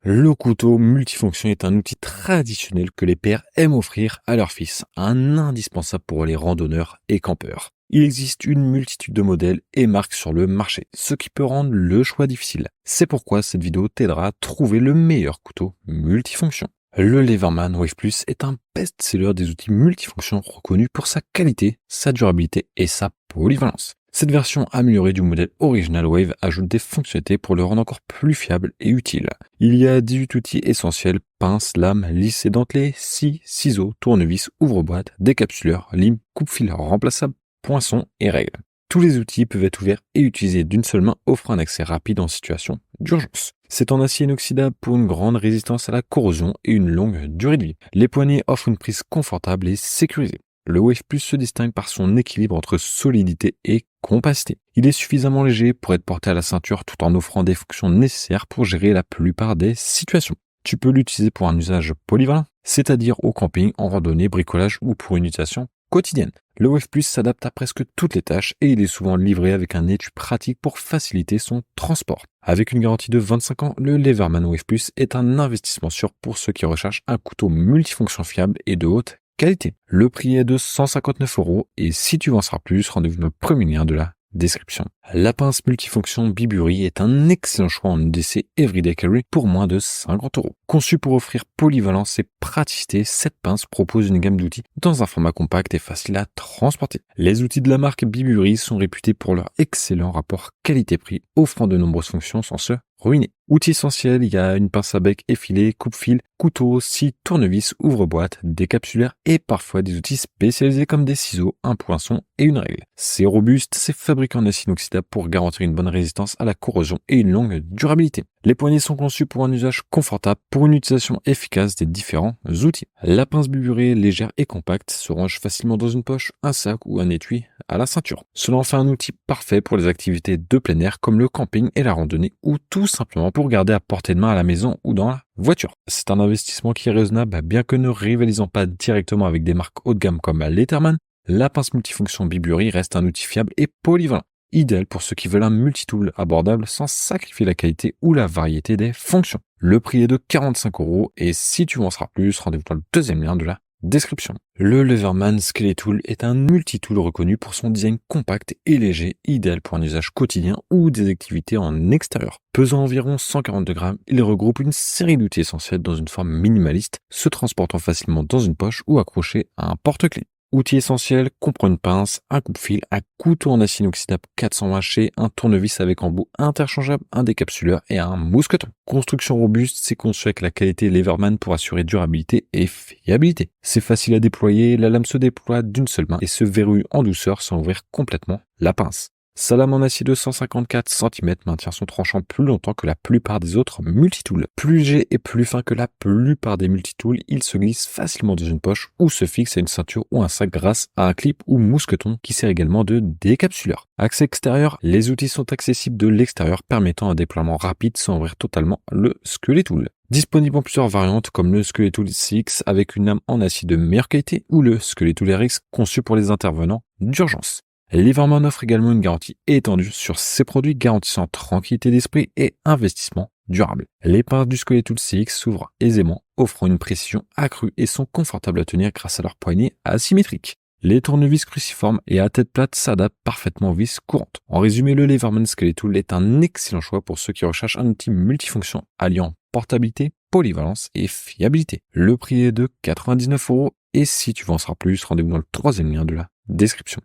Le couteau multifonction est un outil traditionnel que les pères aiment offrir à leurs fils, un indispensable pour les randonneurs et campeurs. Il existe une multitude de modèles et marques sur le marché, ce qui peut rendre le choix difficile. C'est pourquoi cette vidéo t'aidera à trouver le meilleur couteau multifonction. Le Leverman Wave Plus est un best-seller des outils multifonctions reconnu pour sa qualité, sa durabilité et sa polyvalence. Cette version améliorée du modèle original Wave ajoute des fonctionnalités pour le rendre encore plus fiable et utile. Il y a 18 outils essentiels: pince, lame, lisse et dentelée, scie, ciseaux, tournevis, ouvre-boîte, décapsuleur, lime, coupe-fil remplaçable, poinçon et règle. Tous les outils peuvent être ouverts et utilisés d'une seule main, offrant un accès rapide en situation d'urgence. C'est en acier inoxydable pour une grande résistance à la corrosion et une longue durée de vie. Les poignées offrent une prise confortable et sécurisée. Le Wave Plus se distingue par son équilibre entre solidité et compacité. Il est suffisamment léger pour être porté à la ceinture tout en offrant des fonctions nécessaires pour gérer la plupart des situations. Tu peux l'utiliser pour un usage polyvalent, c'est-à-dire au camping, en randonnée, bricolage ou pour une utilisation quotidienne. Le Wave Plus s'adapte à presque toutes les tâches et il est souvent livré avec un étui pratique pour faciliter son transport. Avec une garantie de 25 ans, le Leverman Wave Plus est un investissement sûr pour ceux qui recherchent un couteau multifonction fiable et de haute qualité. Le prix est de 159 € et si tu veux en savoir plus, rendez-vous dans le premier lien de la description. La pince multifonction Biburi est un excellent choix en EDC Everyday Carry pour moins de 50 €. Conçue pour offrir polyvalence et praticité, cette pince propose une gamme d'outils dans un format compact et facile à transporter. Les outils de la marque Biburi sont réputés pour leur excellent rapport qualité-prix, offrant de nombreuses fonctions sans se ruiner. Outils essentiels, il y a une pince à bec effilée, coupe-fil, couteau, scie, tournevis, ouvre-boîte, décapsuleur et parfois des outils spécialisés comme des ciseaux, un poinçon et une règle. C'est robuste, c'est fabriqué en acier inoxydable pour garantir une bonne résistance à la corrosion et une longue durabilité. Les poignées sont conçues pour un usage confortable pour une utilisation efficace des différents outils. La pince Biburi, légère et compacte, se range facilement dans une poche, un sac ou un étui à la ceinture. Cela en fait un outil parfait pour les activités de plein air comme le camping et la randonnée ou tout simplement pour garder à portée de main à la maison ou dans la voiture. C'est un investissement qui est raisonnable, bien que ne rivalisant pas directement avec des marques haut de gamme comme Leatherman. La pince multifonction Biburi reste un outil fiable et polyvalent, idéal pour ceux qui veulent un multitool abordable sans sacrifier la qualité ou la variété des fonctions. Le prix est de 45 € et si tu veux en savoir plus, rendez-vous dans le deuxième lien de la description. Le Leverman Skeletool est un multitool reconnu pour son design compact et léger, idéal pour un usage quotidien ou des activités en extérieur. Pesant environ 142 grammes, il regroupe une série d'outils essentiels dans une forme minimaliste, se transportant facilement dans une poche ou accroché à un porte-clés. Outils essentiels comprend une pince, un coupe-fil, un couteau en acier inoxydable 420 H, un tournevis avec embout interchangeable, un décapsuleur et un mousqueton. Construction robuste, c'est conçu avec la qualité Leverman pour assurer durabilité et fiabilité. C'est facile à déployer, la lame se déploie d'une seule main et se verrouille en douceur sans ouvrir complètement la pince. Sa lame en acier de 154 cm maintient son tranchant plus longtemps que la plupart des autres multitools. Plus léger et plus fin que la plupart des multitools, il se glisse facilement dans une poche ou se fixe à une ceinture ou un sac grâce à un clip ou mousqueton qui sert également de décapsuleur. Accès extérieur, les outils sont accessibles de l'extérieur permettant un déploiement rapide sans ouvrir totalement le Skeletool. Disponible en plusieurs variantes comme le Skeletool CX avec une lame en acier de meilleure qualité ou le Skeletool RX conçu pour les intervenants d'urgence. Leverman offre également une garantie étendue sur ses produits garantissant tranquillité d'esprit et investissement durable. Les pinces du Skeletool CX s'ouvrent aisément, offrant une précision accrue et sont confortables à tenir grâce à leurs poignées asymétriques. Les tournevis cruciformes et à tête plate s'adaptent parfaitement aux vis courantes. En résumé, le Leverman Skeletool est un excellent choix pour ceux qui recherchent un outil multifonction alliant portabilité, polyvalence et fiabilité. Le prix est de 99 € et si tu veux en savoir plus, rendez-vous dans le troisième lien de la description.